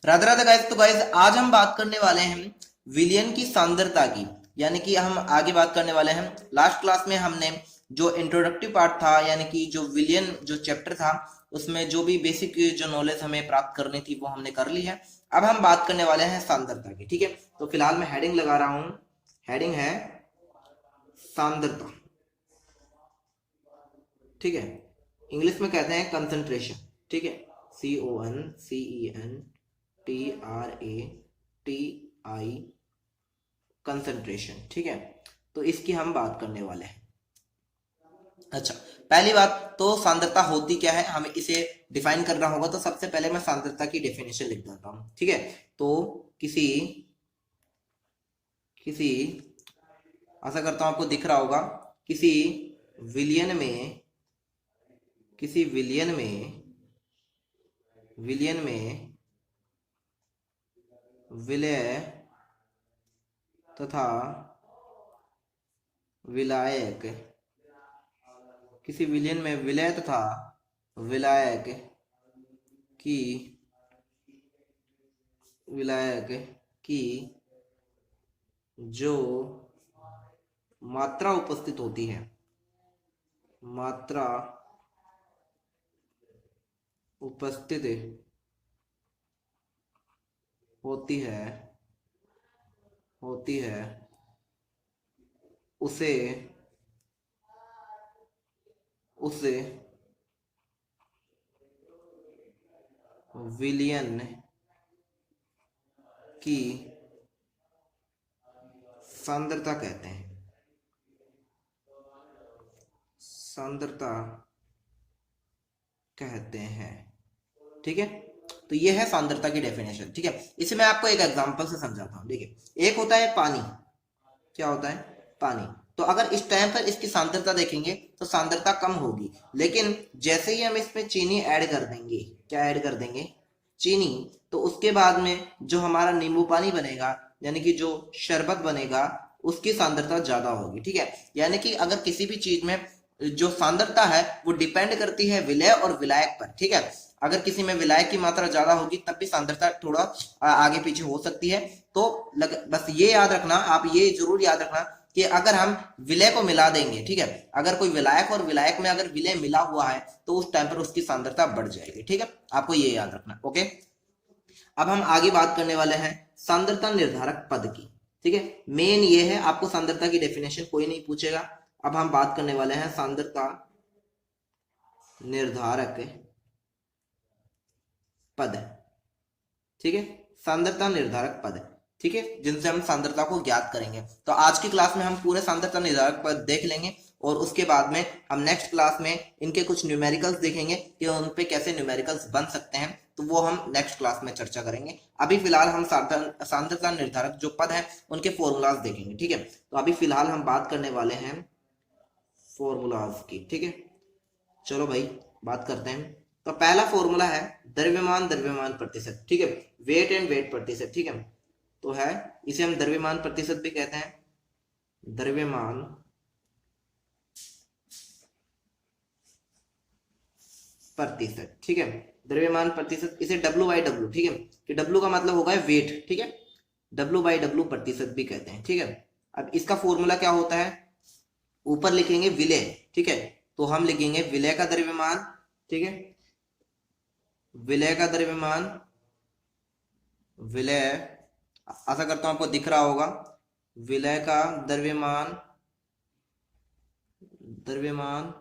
Radhe Radhe guys. तो guys आज हम बात करने वाले हैं विलयन की सांद्रता की, यानी कि हम आगे बात करने वाले हैं। लास्ट क्लास में हमने जो इंट्रोडक्टिव पार्ट था, यानी कि जो विलयन जो चैप्टर था, उसमें जो भी बेसिक जो नॉलेज हमें प्राप्त करनी थी वो हमने कर ली है। अब हम बात करने वाले हैं सांद्रता की। ठीक है, तो फिलहाल मैं हेडिंग लगा रहा हूं। हेडिंग है सांद्रता। ठीक है, इंग्लिश में कहते हैं कंसंट्रेशन। ठीक है, CONCENTRATI, कंसंट्रेशन। ठीक है, तो इसकी हम बात करने वाले हैं। अच्छा, पहली बात तो सांद्रता होती क्या है, हमें इसे डिफाइन करना होगा। तो सबसे पहले मैं सांद्रता की डेफिनेशन लिख देता हूं। ठीक है, तो किसी किसी आशा करता हूं आपको दिख रहा होगा। किसी विलियन में किसी विलियन में विलय तथा विलायक किसी विलयन में विलय तथा विलायक की विलायक की जो मात्रा उपस्थित होती है, मात्रा उपस्थित होती है होती है उसे उसे विलयन की सांद्रता कहते हैं। सांद्रता कहते हैं। ठीक है, तो ये है सांद्रता की डेफिनेशन। ठीक है, इसे मैं आपको एक एग्जांपल से समझाता हूँ। देखिए, एक होता है पानी। क्या होता है? पानी। तो अगर इस टाइम पर इसकी सांद्रता देखेंगे तो सांद्रता कम होगी, लेकिन जैसे ही हम इसमें चीनी ऐड कर देंगे, क्या ऐड कर देंगे? चीनी। तो उसके बाद में जो हमारा नींबू पानी बनेगा, यानी कि जो शरबत बनेगा, उसकी सांद्रता ज्यादा होगी। ठीक है, यानी कि अगर किसी भी चीज में जो सांद्रता है वो डिपेंड करती है विलय और विलायक पर। ठीक है, अगर किसी में विलायक की मात्रा ज्यादा होगी तब भी सांद्रता थोड़ा आगे पीछे हो सकती है। तो बस ये याद रखना, आप ये जरूर याद रखना कि अगर हम विलय को मिला देंगे, ठीक है, अगर कोई विलायक और विलायक में अगर विलय मिला हुआ है तो उस टाइम पर उसकी सांद्रता बढ़ जाएगी। ठीक है, आपको ये याद रखना। ओके, अब हम आगे बात करने वाले हैं सांद्रता निर्धारक पद की। ठीक है, मेन ये है, आपको सांद्रता की डेफिनेशन कोई नहीं पूछेगा। अब हम बात करने वाले हैं सांद्रता निर्धारक पद। ठीक है, सांद्रता निर्धारक पद। ठीक है, जिनसे हम सांद्रता को ज्ञात करेंगे। तो आज की क्लास में हम पूरे सांद्रता निर्धारक पद देख लेंगे, और उसके बाद में हम नेक्स्ट क्लास में इनके कुछ न्यूमेरिकल्स देखेंगे कि उन पे कैसे न्यूमेरिकल्स बन सकते हैं। तो वो हम नेक्स्ट क्लास में चर्चा करेंगे। अभी फिलहाल हम सांद्रता निर्धारक जो पद है उनके फॉर्मूलाज देखेंगे। ठीक है, तो अभी फिलहाल हम बात करने वाले हैं फॉर्मूलाज की। ठीक है, चलो भाई बात करते हैं। तो पहला फॉर्मूला है द्रव्यमान द्रव्यमान प्रतिशत। ठीक है, वेट एंड वेट प्रतिशत। ठीक है, तो है, इसे हम द्रव्यमान प्रतिशत भी कहते हैं। द्रव्यमान प्रतिशत। ठीक है, द्रव्यमान प्रतिशत, इसे W/W। ठीक है, कि W का मतलब होगा वेट। ठीक है, W/W प्रतिशत भी कहते हैं। ठीक है, अब इसका फॉर्मूला क्या होता है? ऊपर लिखेंगे विलय। ठीक है, तो हम लिखेंगे विलय का द्रव्यमान। ठीक है, विलय का द्रव्यमान, विलय, आशा करता हूं आपको दिख रहा होगा, विलय का द्रव्यमान, द्रव्यमान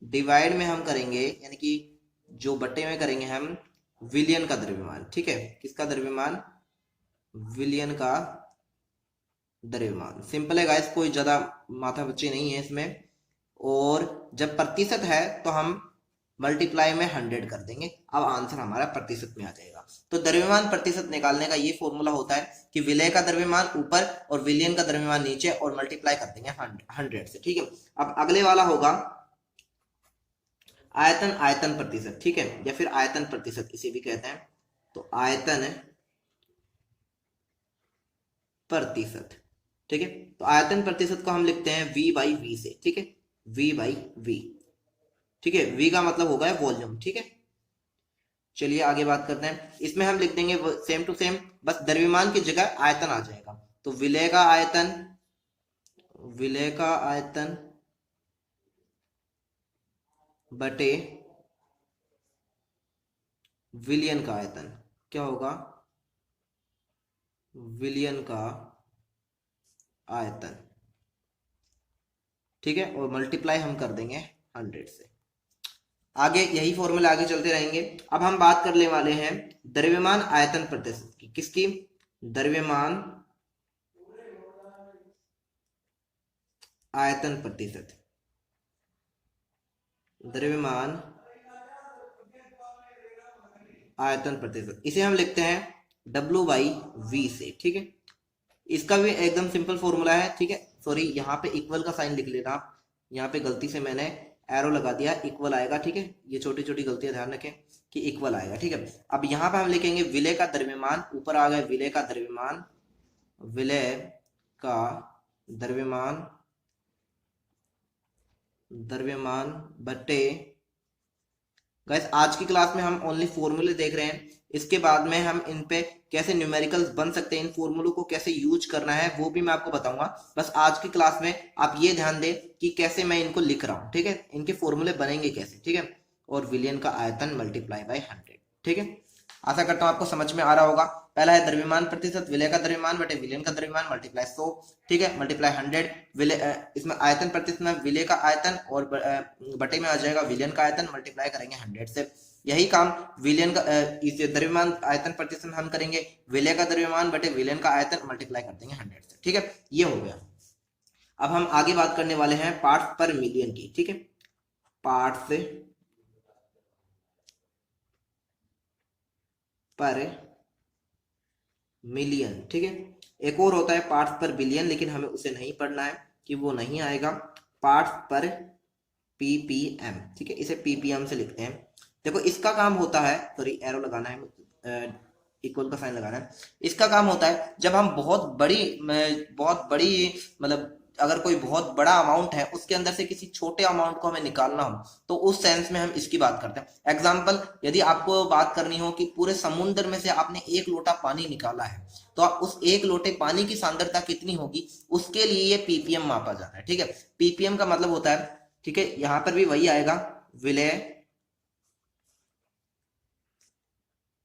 डिवाइड में हम करेंगे, यानी कि जो बट्टे में करेंगे हम विलयन का द्रव्यमान। ठीक है, किसका द्रव्यमान? विलयन का द्रव्यमान। सिंपल है गाइस, कोई ज्यादा माथा पच्ची नहीं है इसमें। और जब प्रतिशत है तो हम मल्टीप्लाई में 100 कर देंगे, अब आंसर हमारा प्रतिशत में आ जाएगा। तो द्रव्यमान प्रतिशत निकालने का ये फॉर्मूला होता है कि विलय का द्रव्यमान ऊपर और विलयन का द्रव्यमान नीचे, और मल्टीप्लाई कर देंगे 100 से। ठीक है, अब अगले वाला होगा आयतन आयतन प्रतिशत। ठीक है, या फिर आयतन प्रतिशत इसे भी कहते हैं। तो आयतन प्रतिशत। ठीक है, तो आयतन प्रतिशत को हम लिखते हैं V/V से। ठीक है, V/V। ठीक है, V का मतलब होगा वॉल्यूम। ठीक है, चलिए आगे बात करते हैं। इसमें हम लिख देंगे सेम टू सेम, बस द्रव्यमान की जगह आयतन आ जाएगा। तो विलय का आयतन, विलय का आयतन बटे विलयन का आयतन क्या होगा, विलयन का आयतन, ठीक है, और मल्टीप्लाई हम कर देंगे 100 से। आगे यही फॉर्मूला आगे चलते रहेंगे। अब हम बात करने वाले हैं द्रव्यमान आयतन प्रतिशत की। किसकी? द्रव्यमान आयतन प्रतिशत, द्रव्यमान आयतन प्रतिशत, इसे हम लिखते हैं W/V से, ठीक है। इसका भी एकदम सिंपल फॉर्मूला है, ठीक है। सॉरी, यहाँ पे इक्वल का साइन लिख लेना आप, यहाँ पे गलती से मैंने एरो लगा दिया, इक्वल आएगा, ठीक है। ये छोटी छोटी गलतियां ध्यान रखें कि इक्वल आएगा, ठीक है। अब यहाँ पे हम लिखेंगे विलय का द्रव्यमान, ऊपर आ गए विलय का द्रव्यमान, विलय का द्रव्यमान, द्रव्यमान बटे, गाइस आज की क्लास में हम ओनली फॉर्मूले देख रहे हैं, इसके बाद में हम इन पे कैसे न्यूमेरिकल्स बन सकते हैं, इन फॉर्मूलों को कैसे यूज करना है वो भी मैं आपको बताऊंगा। बस आज की क्लास में आप ये ध्यान दें कि कैसे मैं इनको लिख रहा हूं, ठीक है, इनके फॉर्मूले बनेंगे कैसे, ठीक है। और विलयन का आयतन मल्टीप्लाई बाय 100, ठीक है। आशा करता हूं आपको समझ में आ रहा होगा। पहला है द्रव्यमान प्रतिशत, विलय का द्रव्यमान बटे विलयन का द्रव्यमान मल्टीप्लाई 100, ठीक है, मल्टीप्लाई 100। विलय इसमें आयतन प्रतिशत में विलय का आयतन और बटे में आ जाएगा विलयन का आयतन, मल्टीप्लाई करेंगे 100 से। यही काम विलयन का इस द्रव्यमान आयतन प्रतिशत हम करेंगे विलय का द्रव्यमान बटे विलयन का आयतन, मल्टीप्लाई कर देंगे 100 से, ठीक है। ये हो गया। अब हम आगे बात करने वाले हैं पार्ट्स पर मिलियन की, ठीक है, पार्ट्स पर मिलियन, ठीक है। एक और होता है पार्ट्स पर बिलियन, लेकिन हमें उसे नहीं पढ़ना है कि वो नहीं आएगा। पार्ट्स पर पीपीएम, ठीक है, इसे पीपीएम से लिखते हैं। देखो इसका काम होता है, सॉरी एरो लगाना है, इक्वल का साइन लगाना है। इसका काम होता है जब हम बहुत बड़ी मतलब अगर कोई बहुत बड़ा अमाउंट है उसके अंदर से किसी छोटे अमाउंट को हमें निकालना हो, तो उस सेंस में हम इसकी बात करते हैं। एग्जाम्पल, यदि आपको बात करनी हो कि पूरे समुद्र में से आपने 1 लोटा पानी निकाला है, तो आप उस 1 लोटे पानी की सांद्रता कितनी होगी, उसके लिए ये पीपीएम मापा जाता है, ठीक है। पीपीएम का मतलब होता है, ठीक है, यहां पर भी वही आएगा, विलय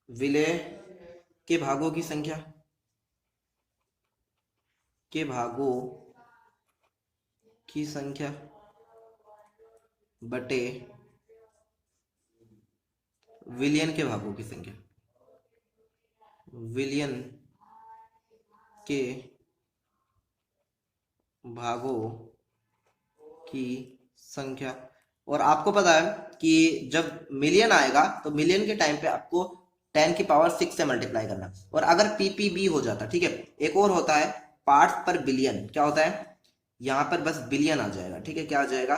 विलय के भागों की संख्या, के भागों की संख्या बटे विलियन के भागों की संख्या, विलियन के भागों की संख्या। और आपको पता है कि जब मिलियन आएगा तो मिलियन के टाइम पे आपको 10⁶ से मल्टीप्लाई करना, और अगर पीपीबी हो जाता, ठीक है। एक और होता है पार्ट्स पर बिलियन, क्या होता है, यहां पर बस बिलियन आ जाएगा, ठीक है, क्या आ जाएगा,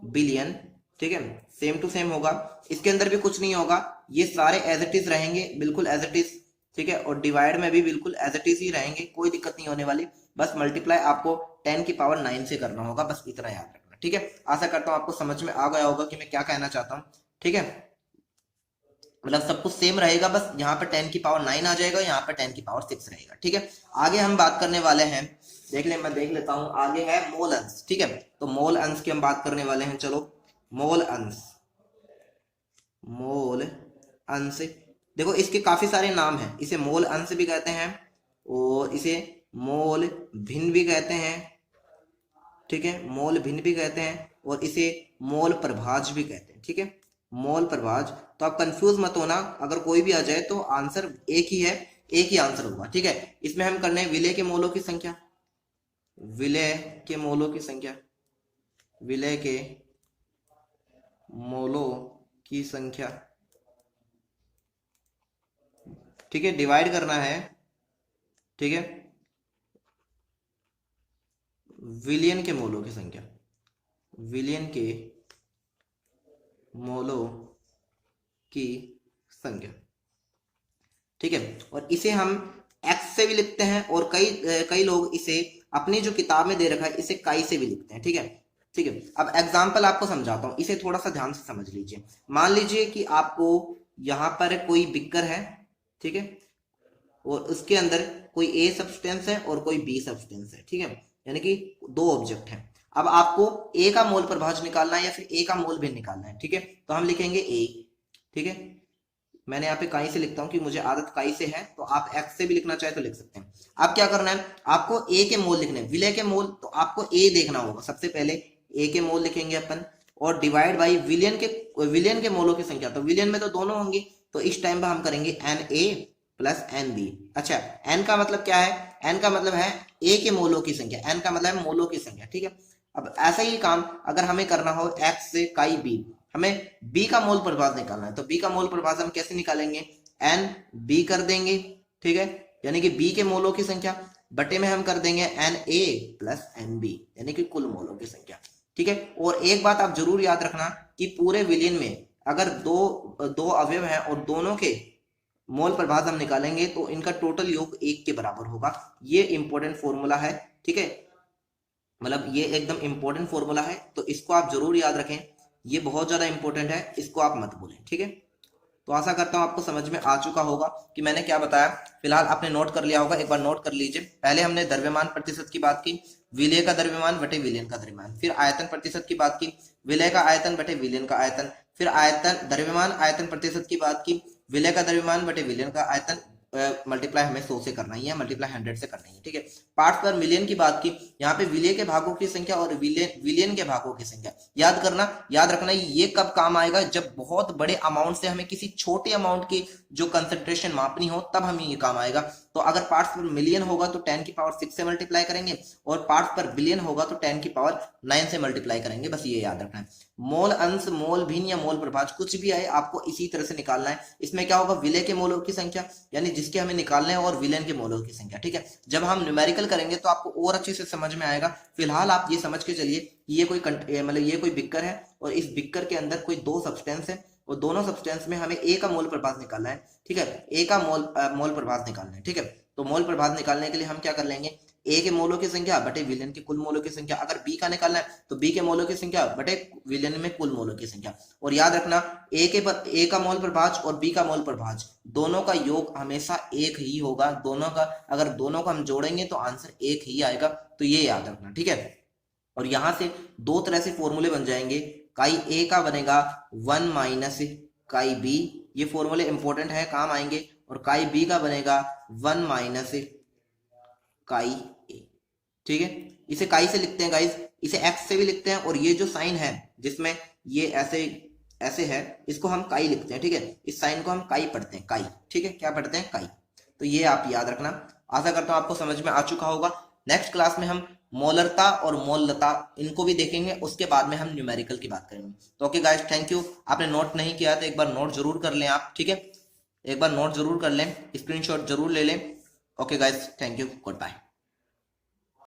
बिलियन, ठीक है, सेम टू सेम होगा। इसके अंदर भी कुछ नहीं होगा, ये सारे एज इट इज रहेंगे, बिल्कुल एज इट इज, ठीक है, और डिवाइड में भी बिल्कुल एज इट इज ही रहेंगे, कोई दिक्कत नहीं होने वाली। बस मल्टीप्लाई आपको 10⁹ से करना होगा, बस इतना याद रखना, ठीक है। आशा करता हूं आपको समझ में आ गया होगा कि मैं क्या कहना चाहता हूँ, ठीक है। मतलब सब कुछ सेम रहेगा, बस यहाँ पे 10⁹ आ जाएगा, यहाँ पे 10⁶ रहेगा, ठीक है। आगे हम बात करने वाले हैं, मैं देख लेता हूं, आगे है मोल अंश, ठीक है। तो मोल अंश की हम बात करने वाले हैं, चलो मोल अंश, मोल अंश, देखो इसके काफी सारे नाम हैं, इसे मोल अंश भी कहते हैं और इसे मोल भिन्न भी कहते हैं, ठीक है, मोल भिन्न भी कहते हैं, और इसे मोल प्रभाज भी कहते हैं, ठीक है, मोल प्रभाज। तो आप कंफ्यूज मत होना, अगर कोई भी आ जाए तो आंसर एक ही है, एक ही आंसर होगा, ठीक है। इसमें हम करने हैं विलय के मोलों की संख्या, विलय के मोलों की संख्या, विलय के मोलों की संख्या, ठीक है, डिवाइड करना है, ठीक है, विलियन के मोलों की संख्या, विलियन के मोलों की संख्या, ठीक है। और इसे हम एक्स से भी लिखते हैं, और कई लोग इसे अपनी जो किताब में दे रखा है इसे काई से भी लिखते हैं, ठीक है, ठीक है। अब एग्जाम्पल आपको समझाता हूं, इसे थोड़ा सा ध्यान से समझ लीजिए। मान लीजिए कि आपको यहाँ पर कोई बिकर है, ठीक है, और उसके अंदर कोई ए सब्सटेंस है और कोई बी सब्सटेंस है, ठीक है, यानी कि दो ऑब्जेक्ट हैं। अब आपको ए का मोल प्रभाज निकालना है या फिर ए का मोल भिन्न निकालना है, ठीक है, तो हम लिखेंगे ए, ठीक है, मैंने यहाँ पे काई से लिखता हूँ कि मुझे आदत काई से है, तो आप एक्स से भी लिखना चाहे तो लिख सकते हैं। अब क्या करना है, आपको ए के मोल लिखने हैं, विलय के मोल, तो आपको ए देखना होगा, सबसे पहले ए के मोल लिखेंगे अपन, और डिवाइड बाई विलियन के मोलों की संख्या, तो विलियन में तो दोनों होंगे, तो इस टाइम पर हम करेंगे N A plus N B. अच्छा, एन का मतलब क्या है, एन का मतलब है ए के मोलों की संख्या, एन का मतलब है मोलों की संख्या, ठीक है। अब ऐसा ही काम अगर हमें करना हो एक्स से काई बी, हमें बी का मोल प्रभाव निकालना है, तो बी का मोल प्रभाव हम कैसे निकालेंगे, एन बी कर देंगे, ठीक है, यानी कि बी के मोलों की संख्या बटे में हम कर देंगे N A plus N B, यानी कि कुल मोलों की संख्या, ठीक है। और एक बात आप जरूर याद रखना कि पूरे विलियन में अगर दो अवयव हैं और दोनों के मोल प्रभाव हम निकालेंगे तो इनका टोटल योग 1 के बराबर होगा। ये इंपॉर्टेंट फॉर्मूला है, ठीक है, मतलब ये एकदम इंपॉर्टेंट फॉर्मूला है, तो इसको आप जरूर याद रखें, ये बहुत ज्यादा इंपॉर्टेंट है, इसको आप मत भूलें, ठीक है। तो आशा करता हूं आपको समझ में आ चुका होगा कि मैंने क्या बताया। फिलहाल आपने नोट कर लिया होगा, एक बार नोट कर लीजिए। पहले हमने द्रव्यमान प्रतिशत की बात की, विलय का द्रव्यमान बटे विलयन का द्रव्यमान, फिर आयतन प्रतिशत की बात की, विलय का आयतन बटे विलयन का आयतन, फिर आयतन द्रव्यमान आयतन प्रतिशत की बात की, विलय का द्रव्यमान बटे विलयन का आयतन, मल्टीप्लाई हमें 100 से करना ही है, मल्टीप्लाई 100 से करना ही है, ठीक है। पार्ट्स पर मिलियन की बात की, यहाँ पे विलय के भागों की संख्या और विलियन के भागों की संख्या याद करना, याद रखना ये कब काम आएगा, जब बहुत बड़े अमाउंट से हमें किसी छोटे अमाउंट की जो कंसंट्रेशन मापनी हो, तब हमें ये काम आएगा। तो अगर पार्ट्स पर मिलियन होगा तो 10 की पावर 6 से मल्टीप्लाई करेंगे, और पार्ट्स पर बिलियन होगा तो 10 की पावर 9 से मल्टीप्लाई करेंगे, बस ये याद रखना है। मोल अंश, मोल भिन्न या मोल प्रभाज कुछ भी आए आपको इसी तरह से निकालना है। इसमें क्या होगा, विलय के मोलों की संख्या यानी जिसके हमें निकालने हैं, और विलयन के मोलों की संख्या, ठीक है। जब हम न्यूमेरिकल करेंगे तो आपको और अच्छे से समझ में आएगा। फिलहाल आप ये समझ के चलिए ये कोई मतलब ये कोई बिक्कर है, और इस बिक्कर के अंदर कोई दो सब्सटेंस है, और दोनों सब्सटेंस में हमें ए का मोल प्रभाव निकालना है, ठीक है, ए का मोल प्रभाव निकालना है, ठीक है। तो मोल प्रभाव निकालने के लिए हम क्या कर लेंगे, ए के मोलों की संख्या बटे विलयन के कुल मोलों की संख्या, अगर बी का निकालना है तो बी के मोलों की संख्या बटे विलयन में कुल मोलों की संख्या। और याद रखना ए का मोल प्रभाज और बी का मोल प्रभाज दोनों का योग हमेशा एक ही होगा, दोनों का अगर दोनों का हम जोड़ेंगे तो आंसर एक ही आएगा, तो ये याद रखना, ठीक है। और यहां से दो तरह से फॉर्मूले बन जाएंगे, काई ए का बनेगा 1 माइनस काई बी, ये फॉर्मूले इंपॉर्टेंट है, काम आएंगे, और काई बी का बनेगा 1 माइनस काई ए, ठीक है। इसे काई से लिखते हैं गाइस, इसे एक्स से भी लिखते हैं, और ये जो साइन है जिसमें ये ऐसे ऐसे है, इसको हम काई लिखते हैं, ठीक है, इस साइन को हम काई पढ़ते हैं, काई, ठीक है, क्या पढ़ते हैं, काई। तो ये आप याद रखना। आशा करता हूं आपको समझ में आ चुका होगा। नेक्स्ट क्लास में हम मोलरता और मोललता इनको भी देखेंगे, उसके बाद में हम न्यूमेरिकल की बात करेंगे। तो ओके गाइस, थैंक यू। आपने नोट नहीं किया तो एक बार नोट जरूर कर लें आप, ठीक है, एक बार नोट जरूर कर लें, स्क्रीनशॉट जरूर ले लें। Okay guys, thank you, good bye.